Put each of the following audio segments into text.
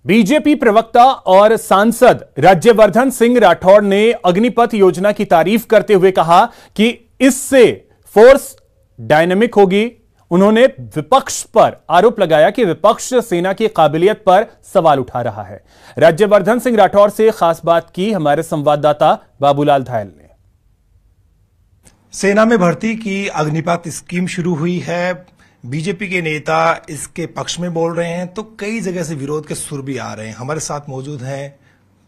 BJP प्रवक्ता और सांसद राज्यवर्धन सिंह राठौड़ ने अग्निपथ योजना की तारीफ करते हुए कहा कि इससे फोर्स डायनेमिक होगी। उन्होंने विपक्ष पर आरोप लगाया कि विपक्ष सेना की काबिलियत पर सवाल उठा रहा है। राज्यवर्धन सिंह राठौड़ से खास बात की हमारे संवाददाता बाबूलाल धायल ने। सेना में भर्ती की अग्निपथ स्कीम शुरू हुई है। बीजेपी के नेता इसके पक्ष में बोल रहे हैं तो कई जगह से विरोध के सुर भी आ रहे हैं। हमारे साथ मौजूद हैं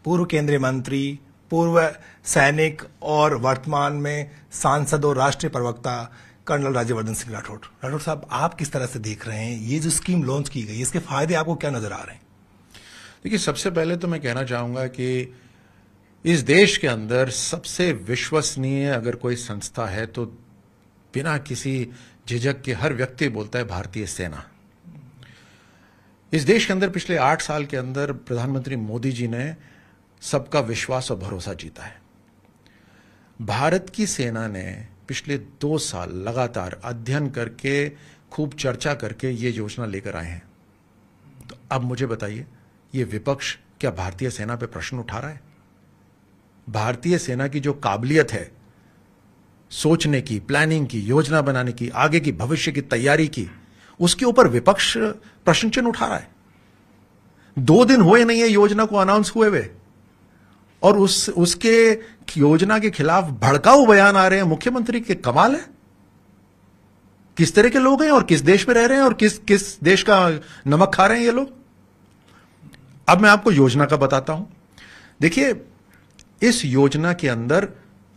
पूर्व केंद्रीय मंत्री, पूर्व सैनिक और वर्तमान में सांसद और राष्ट्रीय प्रवक्ता कर्नल राज्यवर्धन सिंह राठौड़। राठौड़ साहब, आप किस तरह से देख रहे हैं ये जो स्कीम लॉन्च की गई, इसके फायदे आपको क्या नजर आ रहे हैं? देखिए, सबसे पहले तो मैं कहना चाहूंगा कि इस देश के अंदर सबसे विश्वसनीय अगर कोई संस्था है तो बिना किसी झिझक के हर व्यक्ति बोलता है भारतीय सेना। इस देश के अंदर पिछले 8 साल के अंदर प्रधानमंत्री मोदी जी ने सबका विश्वास और भरोसा जीता है। भारत की सेना ने पिछले 2 साल लगातार अध्ययन करके, खूब चर्चा करके ये योजना लेकर आए हैं। तो अब मुझे बताइए, ये विपक्ष क्या भारतीय सेना पे प्रश्न उठा रहा है? भारतीय सेना की जो काबिलियत है सोचने की, प्लानिंग की, योजना बनाने की, आगे की भविष्य की तैयारी की, उसके ऊपर विपक्ष प्रश्न चिन्ह उठा रहा है। 2 दिन हुए नहीं है योजना को अनाउंस हुए हुए और उसके योजना के खिलाफ भड़काऊ बयान आ रहे हैं मुख्यमंत्री के। कमाल है। किस तरह के लोग हैं और किस देश में रह रहे हैं और किस देश का नमक खा रहे हैं ये लोग। अब मैं आपको योजना का बताता हूं। देखिए, इस योजना के अंदर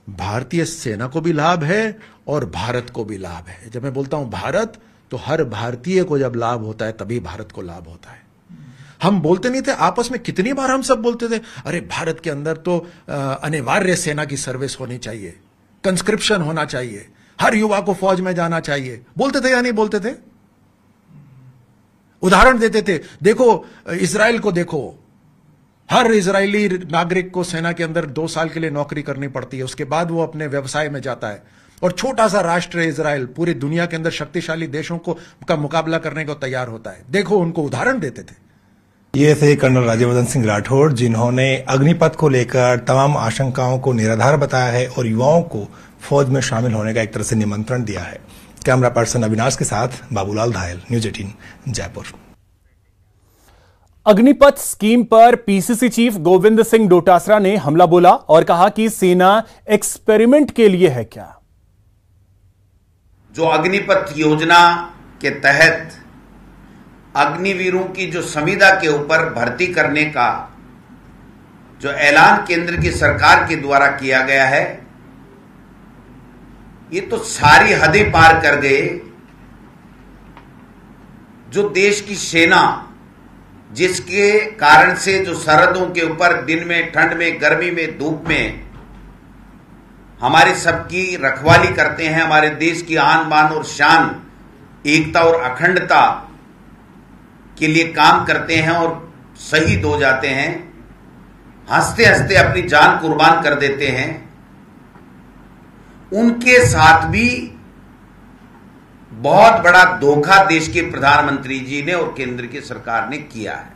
भारतीय सेना को भी लाभ है और भारत को भी लाभ है। जब मैं बोलता हूं भारत, तो हर भारतीय को जब लाभ होता है तभी भारत को लाभ होता है। हम बोलते नहीं थे आपस में, कितनी बार हम सब बोलते थे, अरे भारत के अंदर तो अनिवार्य सेना की सर्विस होनी चाहिए, कंस्क्रिप्शन होना चाहिए, हर युवा को फौज में जाना चाहिए। बोलते थे या नहीं बोलते थे? उदाहरण देते थे, देखो इजराइल को देखो, हर इजरायली नागरिक को सेना के अंदर 2 साल के लिए नौकरी करनी पड़ती है, उसके बाद वो अपने व्यवसाय में जाता है। और छोटा सा राष्ट्र इजराइल पूरी दुनिया के अंदर शक्तिशाली देशों का मुकाबला करने को तैयार होता है। देखो, उनको उदाहरण देते थे। ये थे कर्नल राज्यवर्धन सिंह राठौड़, जिन्होंने अग्निपथ को लेकर तमाम आशंकाओं को निराधार बताया है और युवाओं को फौज में शामिल होने का एक तरह से निमंत्रण दिया है। कैमरा पर्सन अविनाश के साथ बाबूलाल धायल, न्यूज 18 जयपुर। अग्निपथ स्कीम पर पीसीसी चीफ गोविंद सिंह डोटासरा ने हमला बोला और कहा कि सेना एक्सपेरिमेंट के लिए है क्या। जो अग्निपथ योजना के तहत अग्निवीरों की जो संविदा के ऊपर भर्ती करने का जो ऐलान केंद्र की सरकार के द्वारा किया गया है, ये तो सारी हदें पार कर गए। जो देश की सेना, जिसके कारण से जो सरहदों के ऊपर दिन में, ठंड में, गर्मी में, धूप में हमारे सबकी रखवाली करते हैं, हमारे देश की आन बान और शान, एकता और अखंडता के लिए काम करते हैं और शहीद हो जाते हैं, हंसते हंसते अपनी जान कुर्बान कर देते हैं, उनके साथ भी बहुत बड़ा धोखा देश के प्रधानमंत्री जी ने और केंद्र की सरकार ने किया है।